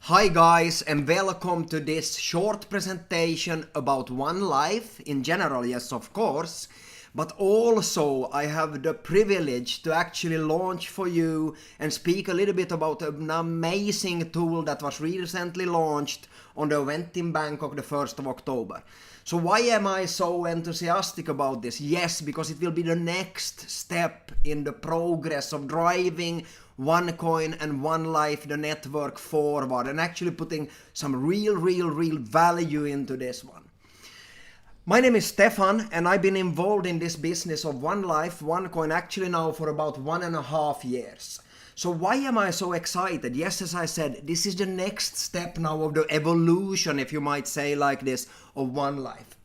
Hi guys, and welcome to this short presentation about One Life in general, yes of course, but also I have the privilege to actually launch for you and speak a little bit about an amazing tool that was recently launched on the event in Bangkok the 1st of October. So why am I so enthusiastic about this? Yes, because it will be the next step in the progress of driving OneCoin and One Life, the network, forward and actually putting some real value into this one. My name is Stefan and I've been involved in this business of One Life, OneCoin actually now for about 1.5 years. So why am I so excited? Yes, as I said, this is the next step now of the evolution, if you might say like this, of One Life.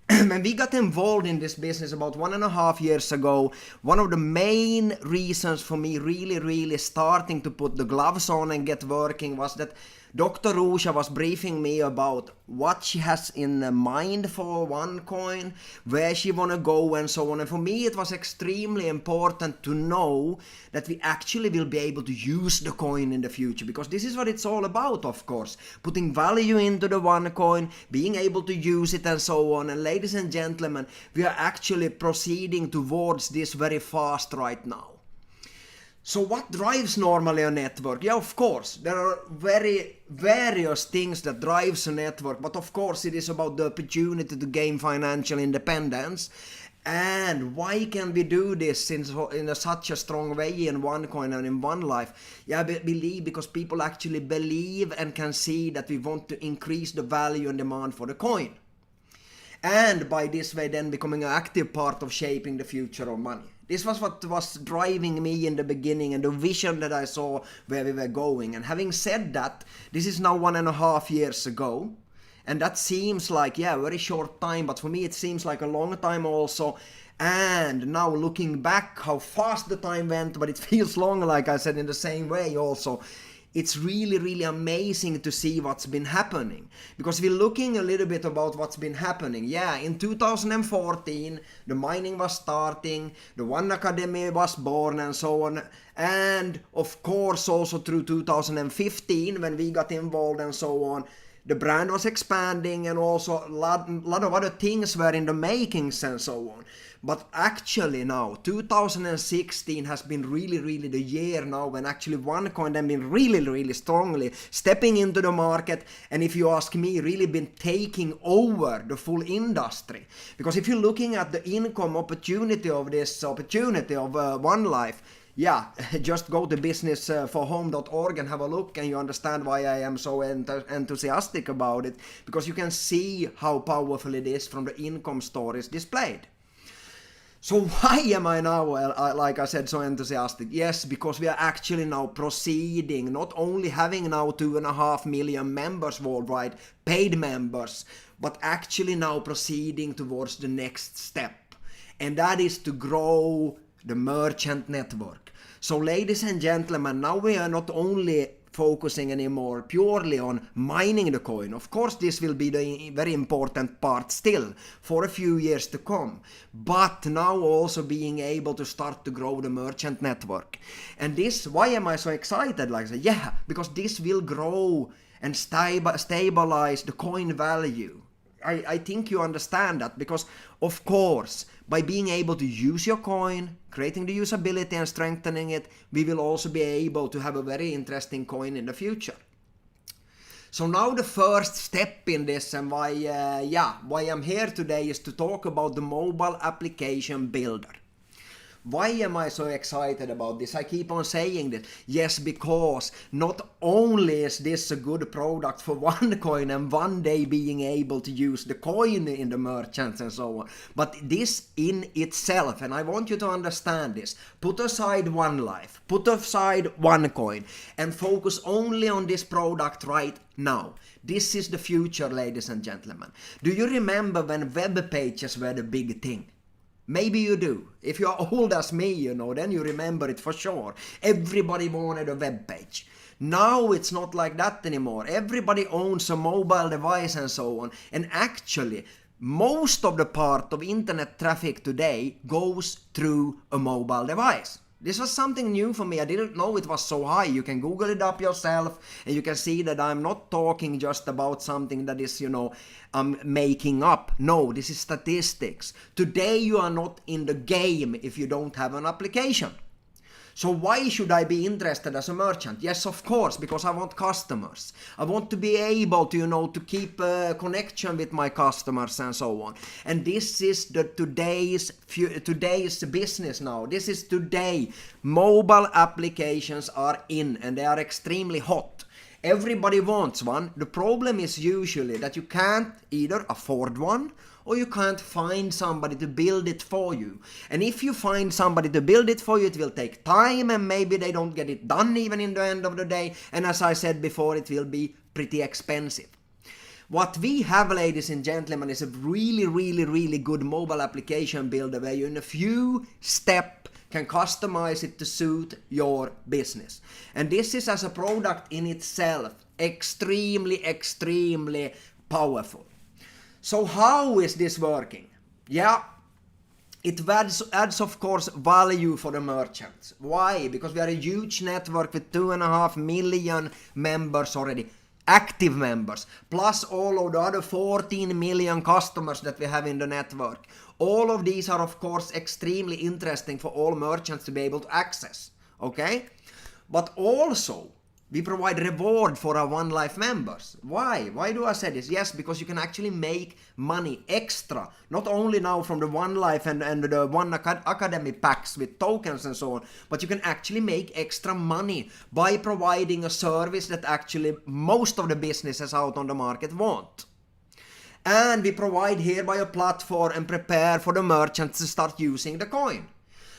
When we got involved in this business about 1.5 years ago, one of the main reasons for me really starting to put the gloves on and get working was that Dr. Rusha was briefing me about what she has in mind for OneCoin, where she wanna go and so on. And for me it was extremely important to know that we actually will be able to use the coin in the future, because this is what it's all about, of course. Putting value into the OneCoin, being able to use it and so on. And ladies and gentlemen, we are actually proceeding towards this very fast right now. So what drives normally a network? Yeah, of course, there are various things that drives a network, but of course it is about the opportunity to gain financial independence. And why can we do this in such a strong way in OneCoin and in One Life? Yeah, I believe because people actually believe and can see that we want to increase the value and demand for the coin. And by this way then becoming an active part of shaping the future of money. This was what was driving me in the beginning and the vision that I saw where we were going. And having said that, this is now 1.5 years ago. And that seems like, yeah, a very short time, but for me it seems like a long time also. And now looking back how fast the time went, but it feels long, like I said, in the same way also. It's really amazing to see what's been happening, because we're looking a little bit about what's been happening. Yeah, in 2014 the mining was starting, the One Academy was born and so on, and of course also through 2015 when we got involved and so on, the brand was expanding and also a lot of other things were in the makings and so on. But actually now 2016 has been really the year now when actually OneCoin has been really strongly stepping into the market, and if you ask me, really been taking over the full industry. Because if you're looking at the income opportunity of this opportunity of One Life, yeah, just go to businessforhome.org and have a look and you understand why I am so enthusiastic about it, because you can see how powerful it is from the income stories displayed. So why am I now, like I said, so enthusiastic? Yes, because we are actually now proceeding, not only having now 2.5 million members worldwide, paid members, but actually now proceeding towards the next step. And that is to grow the merchant network. So ladies and gentlemen, now we are not only focusing anymore purely on mining the coin. Of course this will be the very important part still for a few years to come, but now also being able to start to grow the merchant network. And this, why am I so excited? Like I said, yeah, because this will grow and stabilize the coin value. I think you understand that, because of course by being able to use your coin, creating the usability and strengthening it, we will also be able to have a very interesting coin in the future. So now the first step in this, and why I'm here today, is to talk about the mobile application builder. Why am I so excited about this? I keep on saying this. Yes, because not only is this a good product for OneCoin and one day being able to use the coin in the merchants and so on, but this in itself, and I want you to understand this, put aside One Life, put aside OneCoin and focus only on this product right now. This is the future, ladies and gentlemen. Do you remember when web pages were the big thing? Maybe you do. If you are old as me, you know, then you remember it for sure. Everybody wanted a web page. Now it's not like that anymore. Everybody owns a mobile device and so on. And actually, most of the part of internet traffic today goes through a mobile device. This was something new for me. I didn't know it was so high. You can Google it up yourself and you can see that I'm not talking just about something that is, I'm making up. No, this is statistics. Today you are not in the game if you don't have an application. So why should I be interested as a merchant? Yes, of course, because I want customers. I want to be able to, to keep a connection with my customers and so on. And this is today's business now. This is today. Mobile applications are in and they are extremely hot. Everybody wants one. The problem is usually that you can't either afford one or you can't find somebody to build it for you. And if you find somebody to build it for you, it will take time and maybe they don't get it done even in the end of the day. And as I said before, it will be pretty expensive. What we have, ladies and gentlemen, is a really, really, really good mobile application builder where you in a few steps can customize it to suit your business. And this is as a product in itself extremely, extremely powerful. So how is this working? Yeah, it adds of course value for the merchants. Why? Because we are a huge network with 2.5 million members already, active members, plus all of the other 14 million customers that we have in the network. All of these are of course extremely interesting for all merchants to be able to access, okay? But also, we provide reward for our One Life members. Why? Why do I say this? Yes, because you can actually make money extra. Not only now from the One Life and the One Academy packs with tokens and so on, but you can actually make extra money by providing a service that actually most of the businesses out on the market want. And we provide hereby a platform and prepare for the merchants to start using the coin.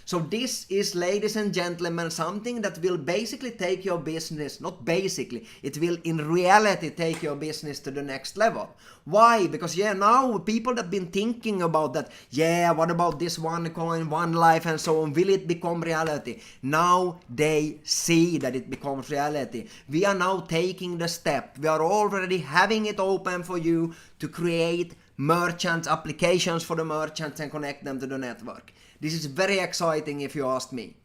So this is, ladies and gentlemen, something that will basically take your business, not basically, it will in reality take your business to the next level. Why? Because now people that have been thinking about that, what about this one coin, One Life and so on, will it become reality? Now they see that it becomes reality. We are now taking the step. We are already having it open for you to create merchants, applications for the merchants and connect them to the network. This is very exciting if you ask me.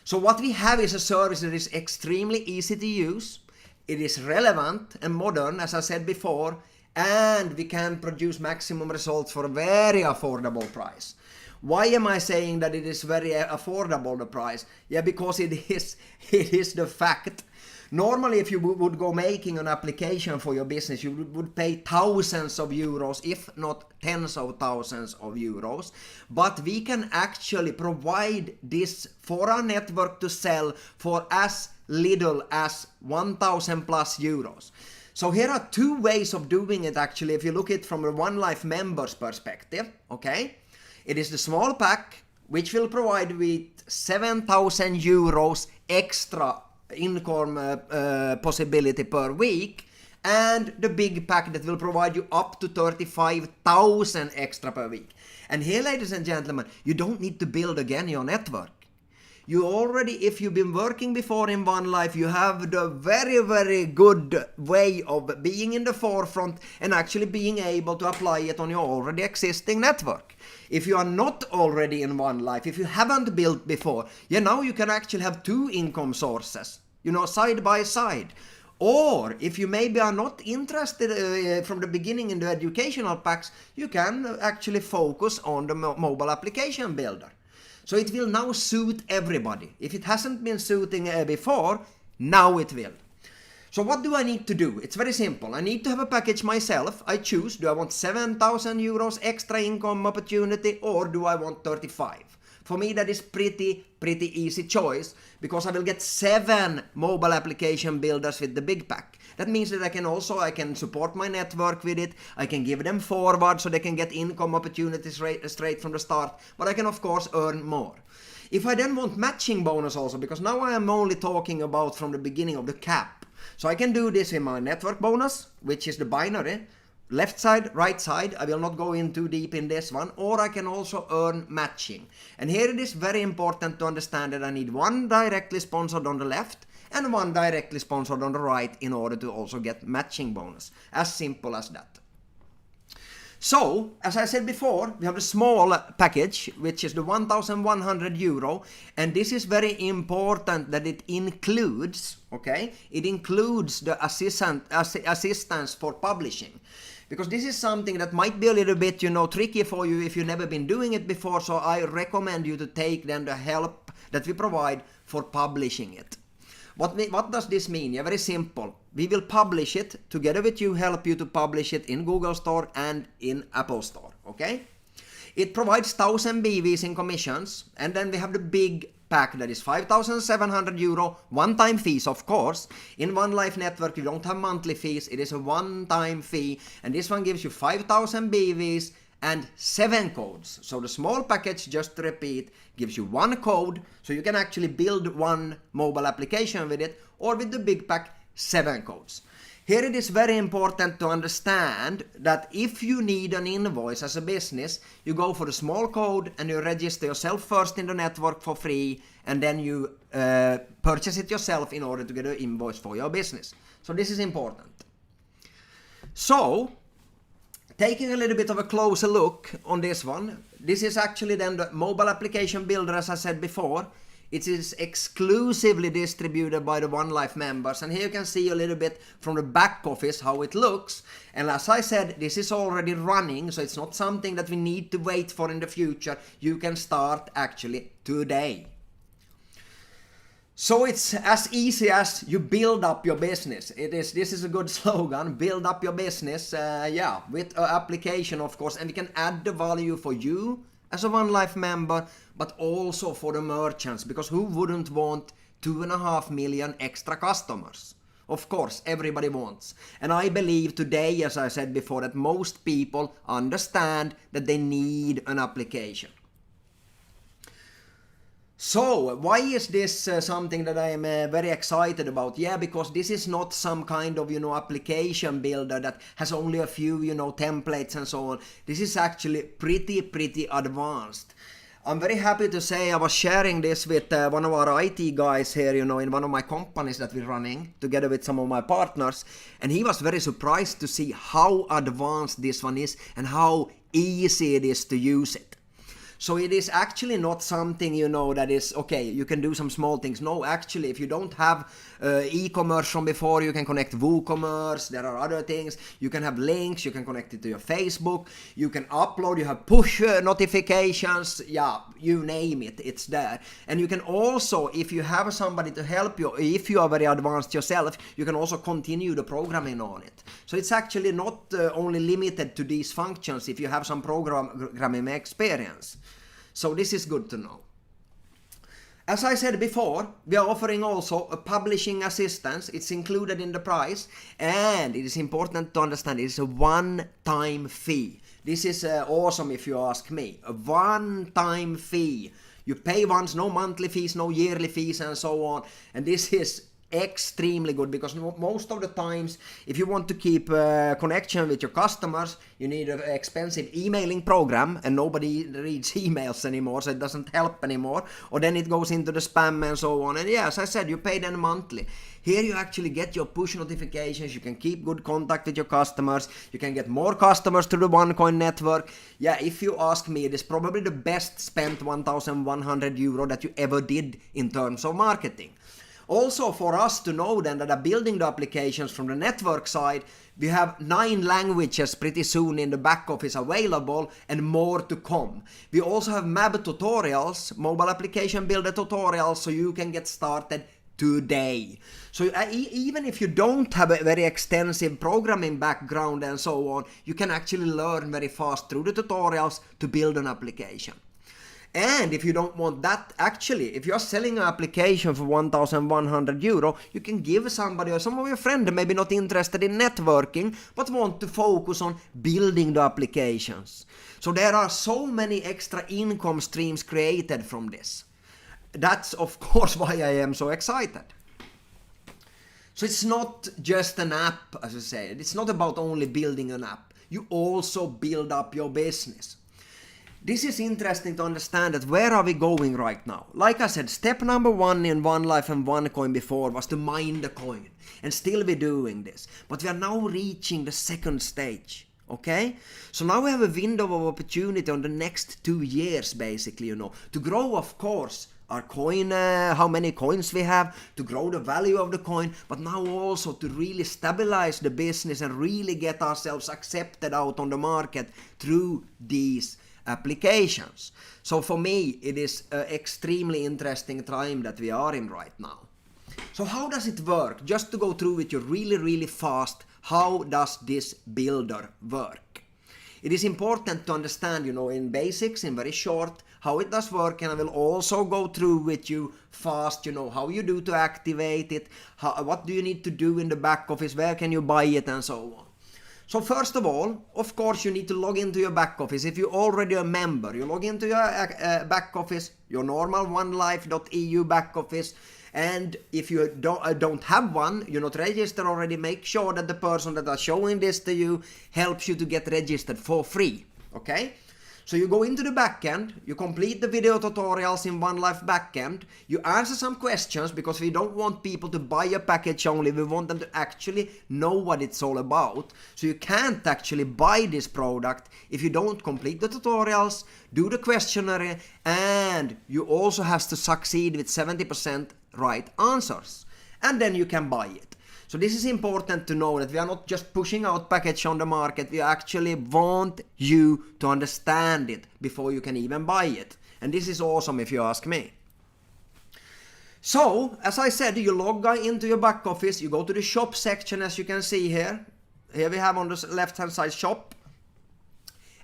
So what we have is a service that is extremely easy to use. It is relevant and modern, as I said before, and we can produce maximum results for a very affordable price. Why am I saying that it is very affordable, the price? Yeah, because it is the fact. Normally, if you would go making an application for your business, you would pay thousands of euros, if not tens of thousands of euros. But we can actually provide this for our network to sell for as little as 1,000 plus euros. So here are two ways of doing it actually, if you look at it from a One Life members perspective, okay? It is the small pack, which will provide with 7,000 euros extra income possibility per week, and the big pack that will provide you up to 35,000 extra per week. And here, ladies and gentlemen, you don't need to build again your network. You already, if you've been working before in One Life, you have the very, very good way of being in the forefront and actually being able to apply it on your already existing network. If you are not already in One Life, if you haven't built before, now you can actually have two income sources, side by side. Or if you maybe are not interested from the beginning in the educational packs, you can actually focus on the mobile application builder. So it will now suit everybody. If it hasn't been suiting before, now it will. So what do I need to do? It's very simple. I need to have a package myself. I choose, do I want 7,000 euros extra income opportunity or do I want 35? For me, that is pretty easy choice because I will get 7 mobile application builders with the big pack. That means that I can support my network with it. I can give them forward so they can get income opportunities straight from the start. But I can of course earn more. If I then want matching bonus also, because now I am only talking about from the beginning of the cap. So I can do this in my network bonus, which is the binary. Left side, right side, I will not go in too deep in this one, or I can also earn matching. And here it is very important to understand that I need one directly sponsored on the left and one directly sponsored on the right in order to also get matching bonus. As simple as that. So, as I said before, we have the small package, which is the 1,100 euro, and this is very important that it includes, okay, it includes the assistance for publishing. Because this is something that might be a little bit, tricky for you if you've never been doing it before, so I recommend you to take then the help that we provide for publishing it. What does this mean? Yeah, very simple. We will publish it together with you, help you to publish it in Google Store and in Apple Store, okay? It provides 1,000 BVs in commissions, and then we have the big pack that is 5,700 euro, one-time fees, of course. In One Life Network, you don't have monthly fees, it is a one-time fee, and this one gives you 5,000 BVs and 7 codes. So the small package, just to repeat, gives you 1 code, so you can actually build one mobile application with it, or with the big pack, 7 codes. Here it is very important to understand that if you need an invoice as a business, you go for the small code and you register yourself first in the network for free, and then you purchase it yourself in order to get an invoice for your business. So this is important. So, taking a little bit of a closer look on this one, this is actually then the mobile application builder, as I said before. It is exclusively distributed by the One Life members, and here you can see a little bit from the back office how it looks. And as I said, this is already running, so it's not something that we need to wait for in the future. You can start actually today. So it's as easy as you build up your business. This is a good slogan, build up your business, with an application, of course, and we can add the value for you as a One Life member, but also for the merchants, because who wouldn't want 2.5 million extra customers? Of course, everybody wants. And I believe today, as I said before, that most people understand that they need an application. So, why is this something that I am very excited about? Yeah, because this is not some kind of, application builder that has only a few, templates and so on. This is actually pretty advanced. I'm very happy to say I was sharing this with one of our IT guys here, in one of my companies that we're running together with some of my partners. And he was very surprised to see how advanced this one is and how easy it is to use it. So it is actually not something, that is, okay, you can do some small things. No, actually, if you don't have e-commerce from before, you can connect WooCommerce, there are other things. You can have links, you can connect it to your Facebook, you can upload, you have push notifications, yeah, you name it, it's there. And you can also, if you have somebody to help you, if you are very advanced yourself, you can also continue the programming on it. So it's actually not only limited to these functions if you have some programming experience. So this is good to know. As I said before, we are offering also a publishing assistance. It's included in the price, and it is important to understand it is a one-time fee. This is awesome if you ask me. A one-time fee. You pay once, no monthly fees, no yearly fees and so on. And this is extremely good, because most of the times if you want to keep connection with your customers, you need an expensive emailing program, and nobody reads emails anymore, so it doesn't help anymore, or then it goes into the spam and so on. And yeah, as I said, you pay them monthly. Here you actually get your push notifications, you can keep good contact with your customers, you can get more customers to the OneCoin network. Yeah, if you ask me, it is probably the best spent 1,100 euro that you ever did in terms of marketing. Also, for us to know then that are building the applications from the network side, we have 9 languages pretty soon in the back office available, and more to come. We also have MAB tutorials, mobile application builder tutorials, so you can get started today. So even if you don't have a very extensive programming background and so on, you can actually learn very fast through the tutorials to build an application. And if you don't want that, actually, if you're selling an application for 1,100 euro, you can give somebody or some of your friends maybe not interested in networking, but want to focus on building the applications. So there are so many extra income streams created from this. That's of course why I am so excited. So it's not just an app, as I said. It's not about only building an app. You also build up your business. This is interesting to understand that where are we going right now? Like I said, step number 1 in One Life and OneCoin before was to mine the coin. And still we're doing this. But we are now reaching the second stage. Okay, so now we have a window of opportunity on the next 2 years, basically, to grow, of course, our coin, how many coins we have, to grow the value of the coin, but now also to really stabilize the business and really get ourselves accepted out on the market through these applications. So for me, it is an extremely interesting time that we are in right now. So how does it work? Just to go through with you really fast, how does this builder work? It is important to understand, in basics, in very short, how it does work, and I will also go through with you fast, how you do to activate it, what do you need to do in the back office, where can you buy it, and so on. So first of all, of course, you need to log into your back office. If you're already a member, you log into your back office, your normal onelife.eu back office. And if you don't have one, you're not registered already, make sure that the person that is showing this to you helps you to get registered for free. Okay? So you go into the backend, you complete the video tutorials in OneLife backend, you answer some questions because we don't want people to buy a package only, we want them to actually know what it's all about. So you can't actually buy this product if you don't complete the tutorials, do the questionnaire, and you also have to succeed with 70% right answers. And then you can buy it. So this is important to know, that we are not just pushing out package on the market, we actually want you to understand it before you can even buy it. And this is awesome if you ask me. So, as I said, you log into your back office, you go to the shop section as you can see here. Here we have on the left hand side shop.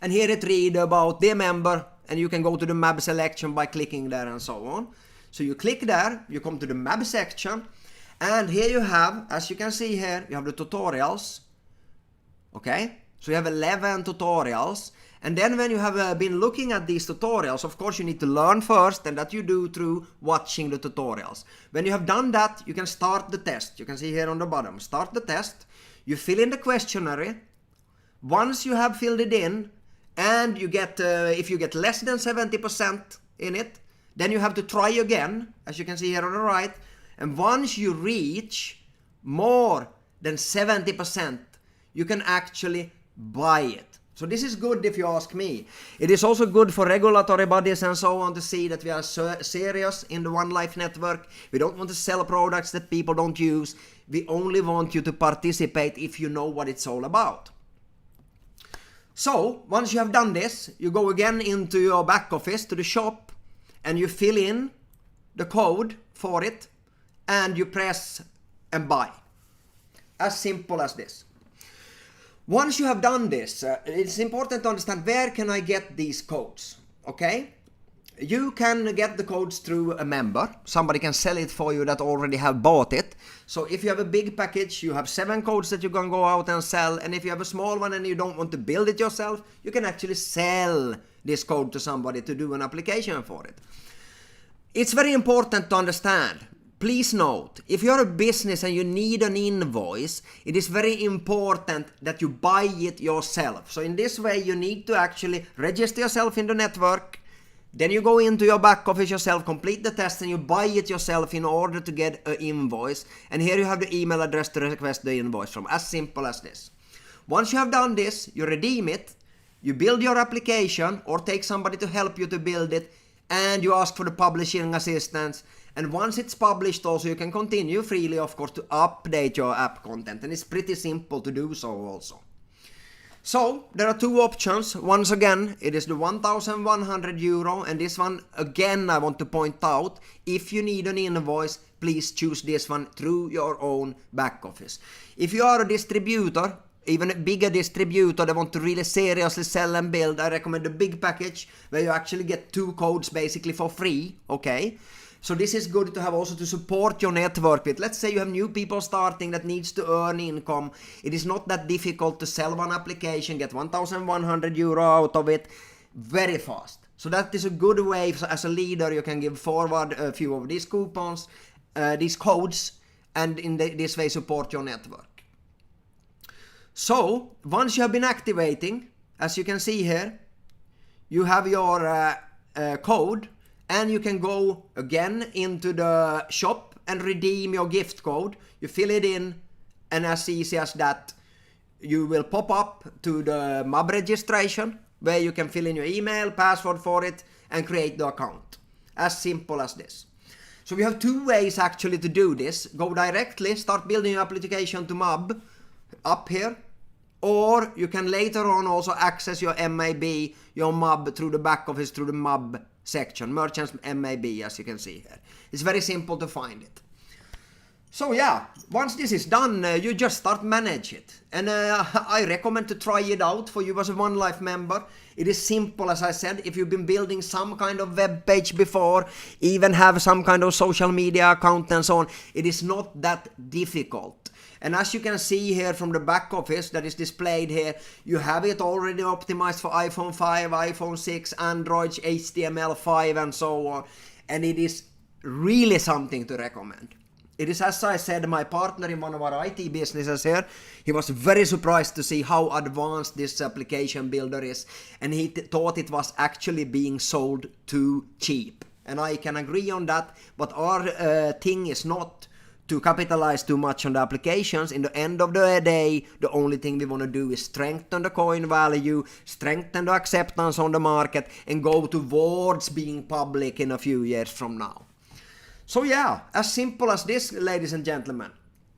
And here it reads about the member, and you can go to the MAB selection by clicking there and so on. So you click there, you come to the MAB section. And here you have, as you can see here, you have the tutorials. Okay, so you have 11 tutorials. And then when you have been looking at these tutorials, of course you need to learn first, and that you do through watching the tutorials. When you have done that, you can start the test. You can see here on the bottom, start the test. You fill in the questionnaire. Once you have filled it in, and you get, if you get less than 70% in it, then you have to try again, as you can see here on the right. And once you reach more than 70%, you can actually buy it. So this is good if you ask me. It is also good for regulatory bodies and so on to see that we are serious in the OneLife network. We don't want to sell products that people don't use. We only want you to participate if you know what it's all about. So once you have done this, you go again into your back office to the shop and you fill in the code for it. And you press and buy. As simple as this. Once you have done this, it's important to understand, where can I get these codes? Okay? You can get the codes through a member. Somebody can sell it for you that already have bought it. So if you have a big package, you have 7 codes that you can go out and sell. And if you have a small one and you don't want to build it yourself, you can actually sell this code to somebody to do an application for it. It's very important to understand. Please note, if you're a business and you need an invoice, it is very important that you buy it yourself. So in this way, you need to actually register yourself in the network. Then you go into your back office yourself, complete the test, and you buy it yourself in order to get an invoice. And here you have the email address to request the invoice from. As simple as this. Once you have done this, you redeem it, you build your application or take somebody to help you to build it, and you ask for the publishing assistance. And once it's published also, you can continue freely, of course, to update your app content. And it's pretty simple to do so also. So, there are 2 options. Once again, it is the 1,100 euro. And this one, again, I want to point out, if you need an invoice, please choose this one through your own back office. If you are a distributor, even a bigger distributor that want to really seriously sell and build, I recommend the big package, where you actually get 2 codes basically for free. Okay? So this is good to have also to support your network with. Let's say you have new people starting that needs to earn income. It is not that difficult to sell one application, get 1,100 euro out of it very fast. So that is a good way. So as a leader, you can give forward a few of these coupons, these codes, and in this way support your network. So once you have been activating, as you can see here, you have your code. And you can go again into the shop and redeem your gift code. You fill it in, and as easy as that, you will pop up to the MAB registration where you can fill in your email, password for it, and create the account. As simple as this. So we have two ways actually to do this. Go directly, start building your application to MAB up here, or you can later on also access your MAB, your MAB through the back office, through the MAB section, Merchants MAB, as you can see here. It's very simple to find it. So yeah, once this is done, you just start manage it. And I recommend to try it out for you as a One Life member. It is simple, as I said. If you've been building some kind of web page before, even have some kind of social media account and so on, it is not that difficult. And as you can see here from the back office that is displayed here, you have it already optimized for iPhone 5, iPhone 6, Android, HTML5 and so on. And it is really something to recommend. It is, as I said, my partner in one of our IT businesses here. He was very surprised to see how advanced this application builder is. And he thought it was actually being sold too cheap. And I can agree on that. But our thing is not to capitalize too much on the applications. In the end of the day, the only thing we want to do is strengthen the coin value, strengthen the acceptance on the market, and go towards being public in a few years from now. So yeah, as simple as this, ladies and gentlemen.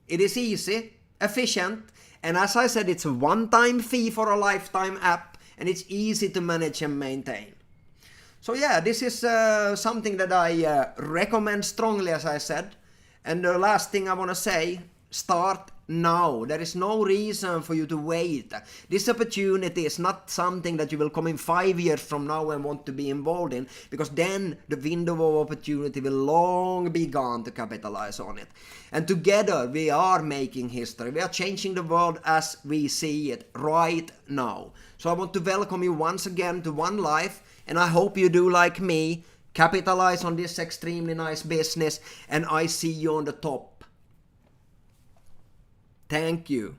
It is easy, efficient, and as I said, it's a one-time fee for a lifetime app, and it's easy to manage and maintain. So yeah, this is something that I recommend strongly, as I said. And the last thing I want to say, start now. There is no reason for you to wait. This opportunity is not something that you will come in 5 years from now and want to be involved in, because then the window of opportunity will long be gone to capitalize on it. And together we are making history. We are changing the world as we see it right now. So I want to welcome you once again to One Life, and I hope you do like me, capitalize on this extremely nice business, and I see you on the top. Thank you.